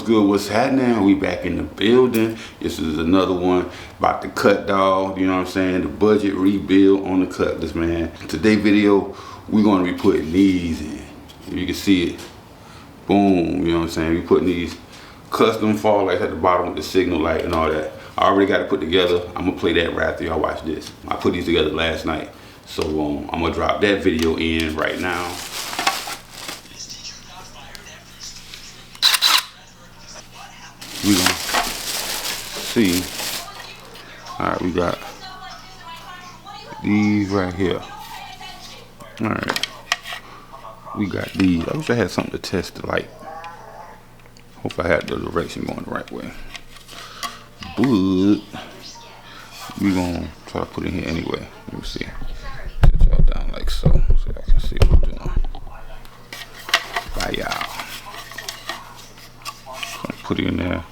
good? What's happening? We back in the building. This is another one about the cut dog. You know what I'm saying? The budget rebuild on the Cutlass, man. Today's video, we're going to be putting these in. You can see it. Boom. You know what I'm saying? We putting these custom fall lights at the bottom with the signal light and all that. I already got it put together. I'm gonna play that right after y'all watch this. I put these together last night, so I'm gonna drop that video in right now. We gonna see. All right, we got these right here. All right, we got these. I wish I had something to test the light. Hope I had the direction going the right way. But we gonna try to put it here anyway. Let me see. Set y'all down like so y'all can see what we're doing. Bye y'all. Gonna put it in there.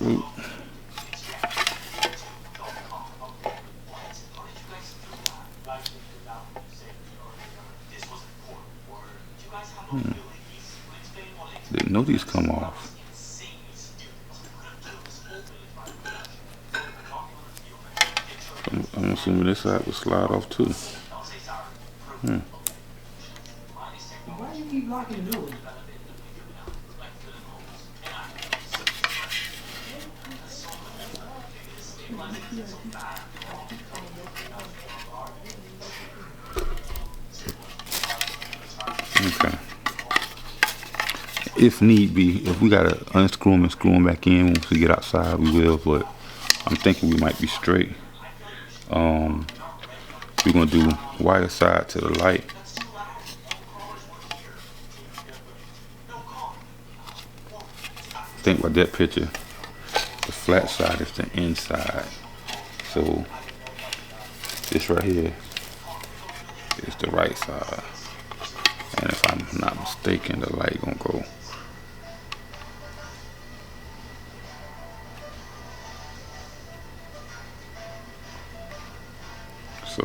Ooh. Didn't know these come off. I'm assuming this side will slide off too. Why do you keep locking the door? Okay. If need be, if we gotta unscrew them and screw them back in once we get outside, we will. But I'm thinking we might be straight. We're gonna do wire side to the light. Think about that picture. The flat side is the inside. So this right here is the right side. And if I'm not mistaken, the light gonna go. So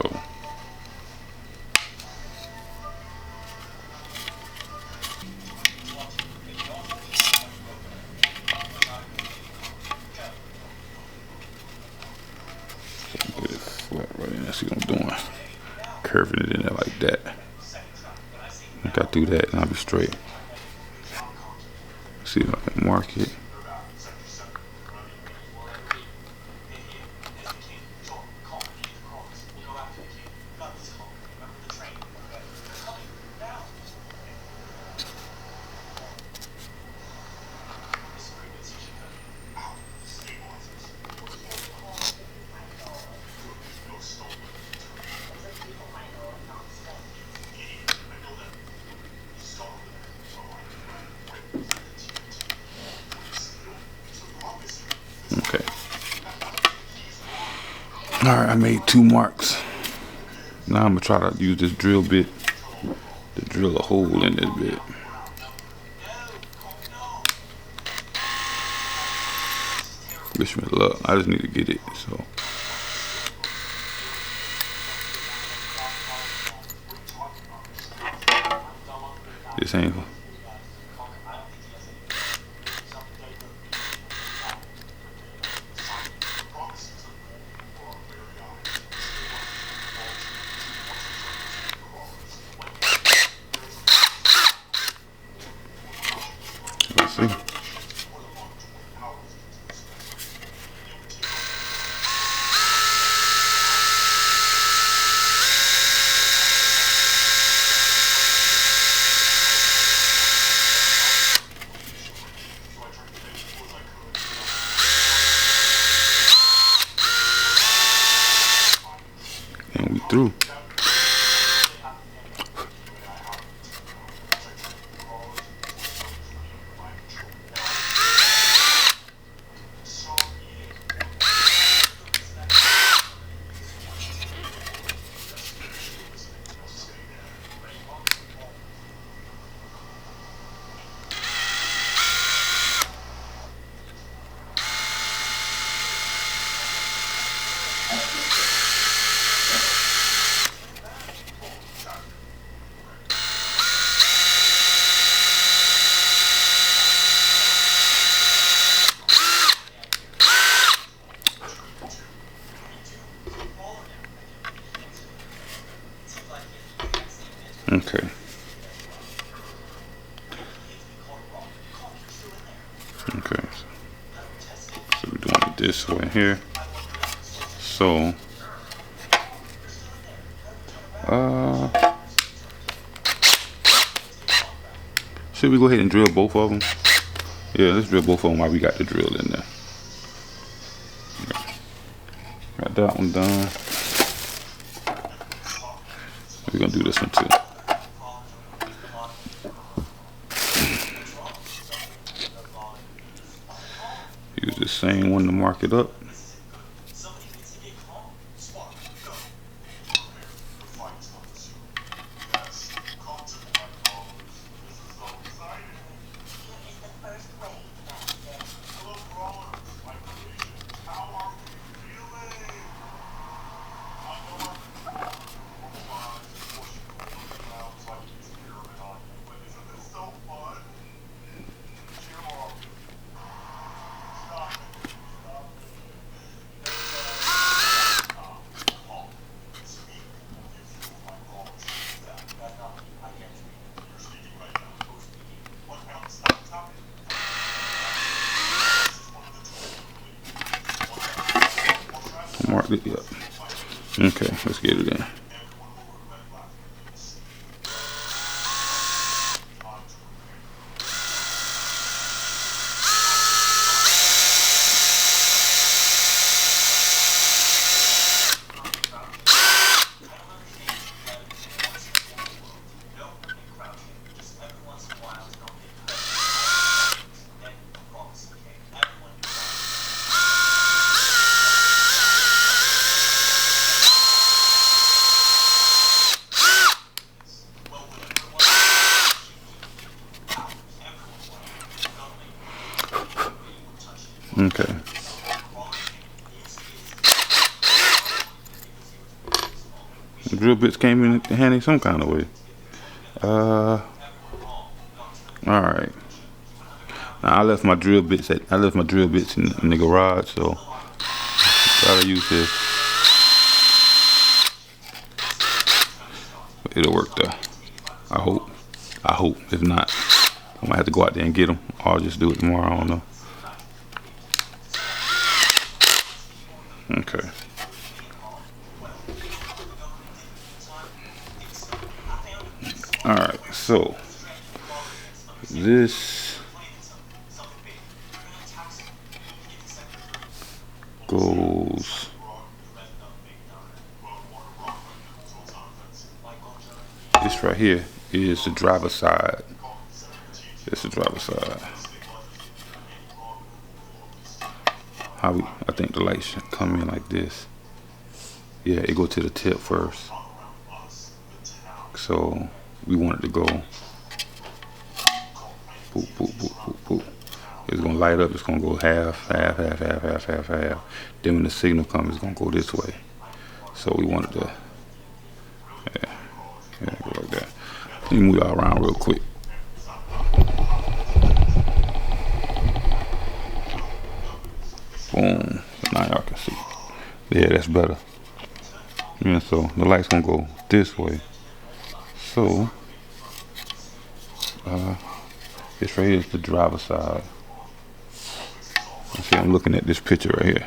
get it flat right in there. See what I'm doing? Curving it in there like that. Once I do that, and I'll be straight. See if I can mark it. Okay. Alright, I made 2 marks. Now I'm gonna try to use this drill bit to drill a hole in this bit. Wish me luck. I just need to get it, so. This ain't. Let's see. And we through. Okay, so we're doing it this way here. So should we go ahead and drill both of them? Yeah, let's drill both of them while we got the drill in there. Okay. Got that one done. We're gonna do this one too. Use the same one to mark it up. Mark it up. Okay, let's get it in. Okay. The drill bits came in handy some kind of way. Alright. Now I left my drill bits in the garage, so gotta use this. It'll work though. I hope. If not, I might have to go out there and get them, or I'll just do it tomorrow. I don't know. Okay. Alright, so this goes this right here is the driver's side. It's the driver's side. I think the light should come in like this. Yeah, it go to the tip first. So we want it to go boop, boop, boop, boop, boop. It's gonna light up. It's gonna go half. Then when the signal comes, it's gonna go this way. So we want it to, yeah, go like that. Let me move y'all around real quick. Boom. Now y'all can see. Yeah, that's better. Yeah, so the light's gonna go this way. So this right here is the driver's side. See, I'm looking at this picture right here.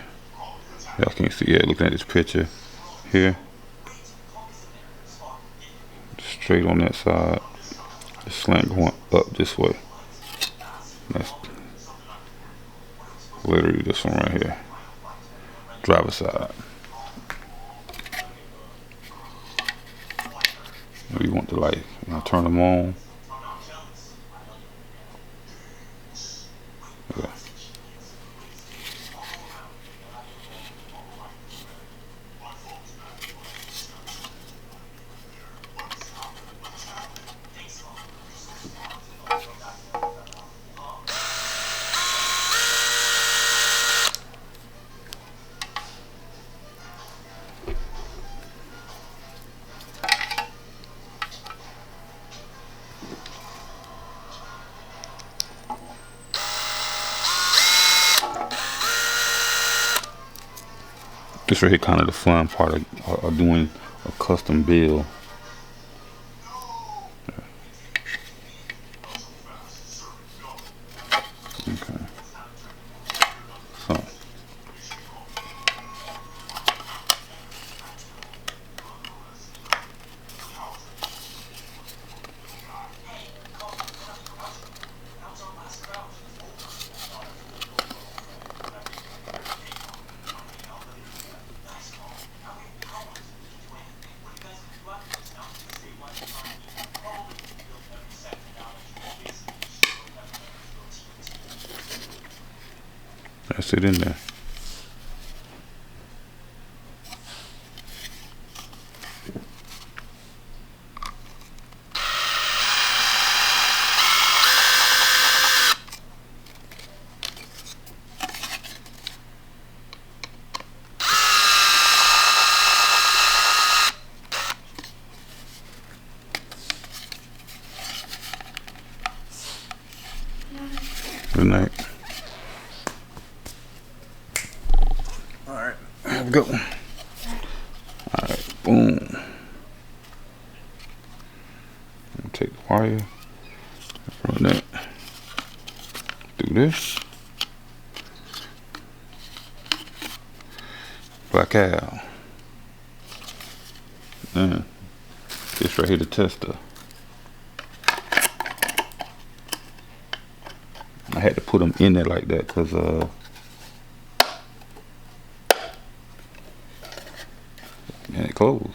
Y'all can't see. Yeah, looking at this picture here. Straight on that side. The slant going up this way. That's literally this one right here. Driver's side. We want the light. Turn them on. Okay. This right here kind of the fun part of doing a custom build. Okay. That's it in there. Good night. Alright, here we go. Alright, boom. Take the wire, run that through this. Black Al. And this right here, the tester. I had to put them in there like that because man, it closed.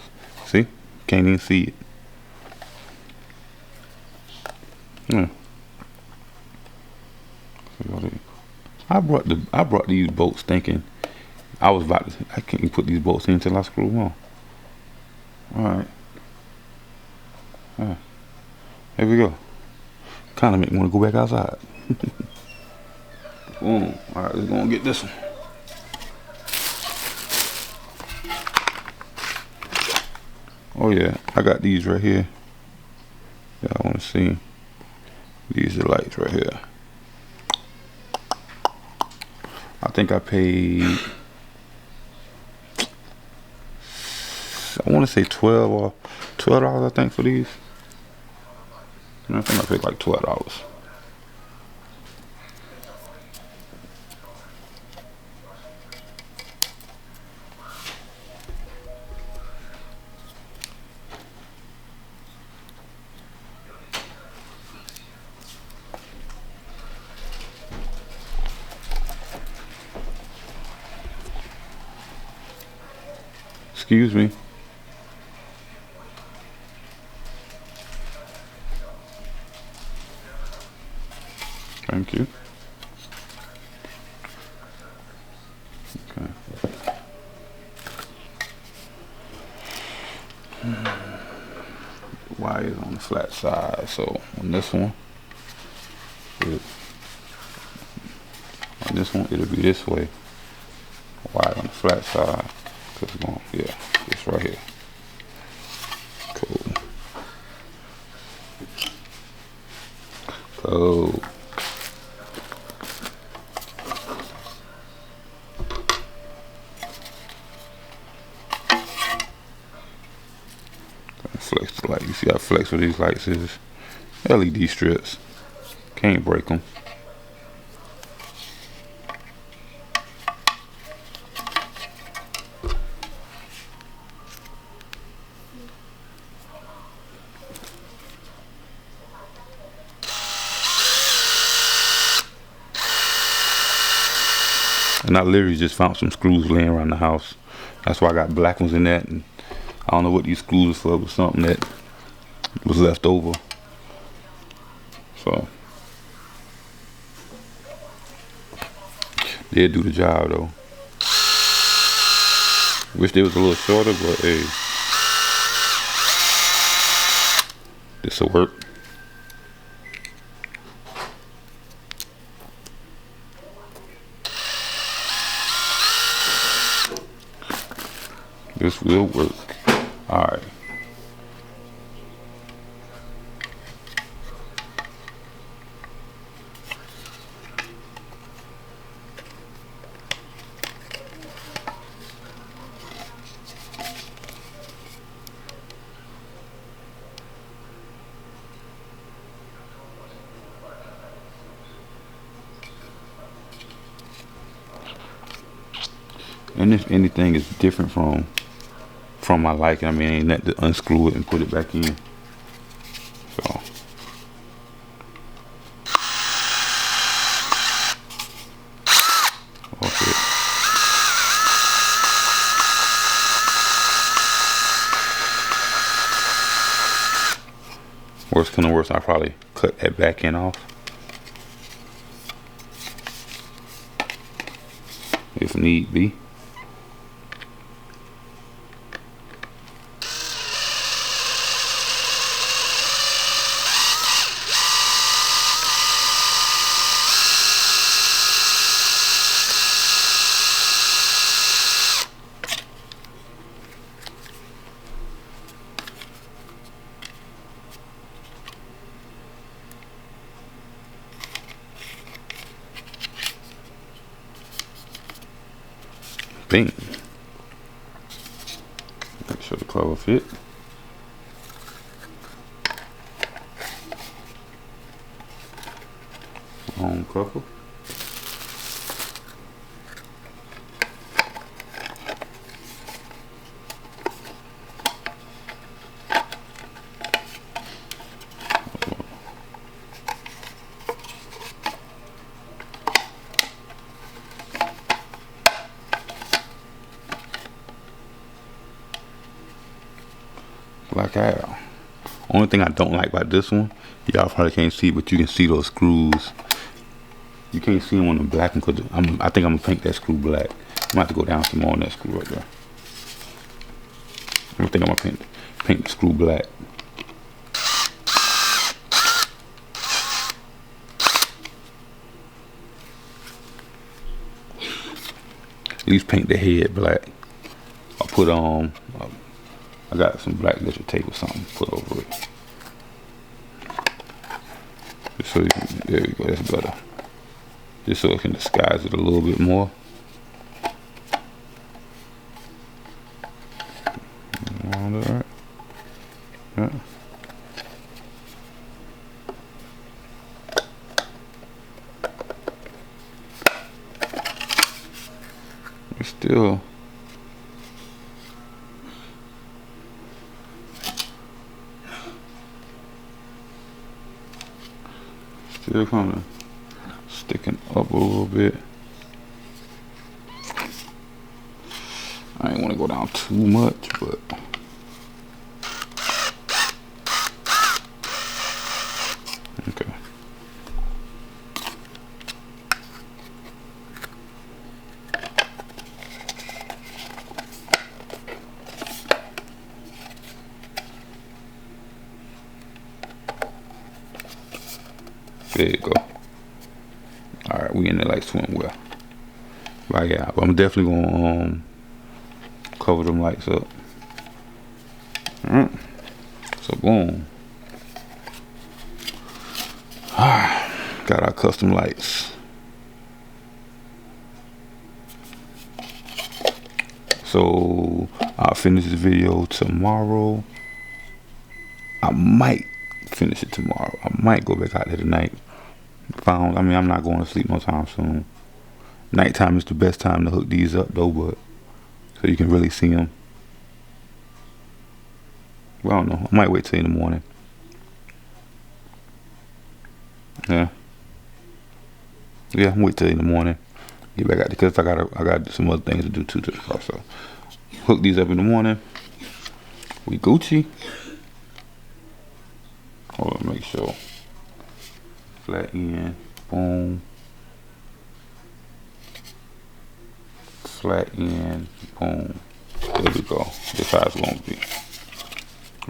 See? Can't even see it. Yeah. I brought these bolts thinking I was about to, I can't put these bolts in until I screw them on. Alright. Here we go. Kinda make me want to go back outside. Boom. Alright, let's go and get this one. Oh yeah, I got these right here. Y'all wanna see? These are lights right here. I think I paid, I wanna say $12 I think for these. I think I paid like $12. Excuse me. Thank you. Okay. The wire is on the flat side, so on this one, it'll be this way. Wire on the flat side. Cause it's going, yeah, this right here. Cool. Cool. Flex the light. You see how flex with these lights is? LED strips. Can't break them. And I literally just found some screws laying around the house. That's why I got black ones in that. And I don't know what these screws are for, but something that was left over. So they'll do the job though. Wish they was a little shorter, but hey, this'll work. This will work. Alright. And if anything is different from my liking, I mean, ain't nothing to unscrew it and put it back in. So okay. Worst come to worst, I'll probably cut that back end off. if need be. Bing. Make sure the cover fit. Home cover. Black out. Only thing I don't like about this one, y'all probably can't see, but you can see those screws. You can't see them on the black one because I think I'm gonna paint that screw black. I'm gonna have to go down some more on that screw right there. I think I'm gonna paint the screw black. At least paint the head black. I'll put I got some black glitter tape or something put over it. Just so there we go, that's better. Just so it can disguise it a little bit more. Alright. Yeah. It's still kind of sticking up a little bit. I ain't want to go down too much, but okay. There you go. Alright, we in there like swimwear. Right, yeah, but I'm definitely gonna cover them lights up. Alright. So boom. Alright. Got our custom lights. So I'll finish this video tomorrow. I might finish it tomorrow. I might go back out there tonight. I mean, I'm not going to sleep no time soon. Nighttime is the best time to hook these up though, but so you can really see them. Well, I don't know. I might wait till in the morning. Yeah, I'm wait till in the morning. Get back out there because I got some other things to do too to the car. So hook these up in the morning. We Gucci. Hold on, make sure. Flat end, boom. Flat end, boom. There we go. This how it's gonna be.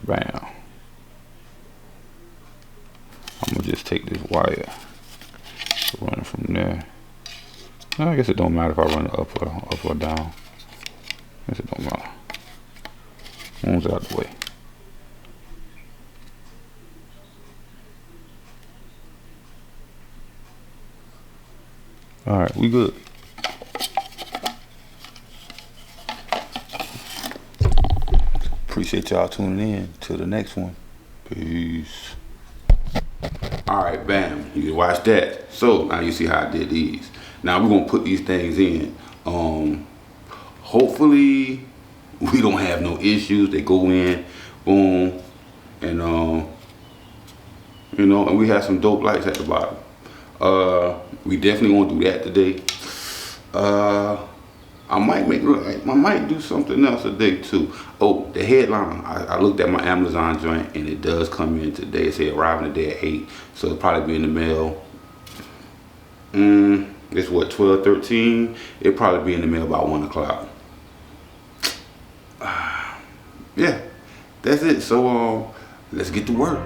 Bam. I'm gonna just take this wire, run it from there. I guess it don't matter if I run it up or down. I guess it don't matter. One's out the way. Alright, we good. Appreciate y'all tuning in to the next one. Peace. Alright, bam. You can watch that. So now you see how I did these. Now we're gonna put these things in. Hopefully we don't have no issues. They go in, boom, and you know, and we have some dope lights at the bottom. We definitely won't do that today. I might do something else today too. Oh, the headline. I looked at my Amazon joint and it does come in today. It said arriving today at 8, so it'll probably be in the mail. It's what, 12, 13? It'll probably be in the mail about 1 o'clock. Yeah, that's it. So let's get to work.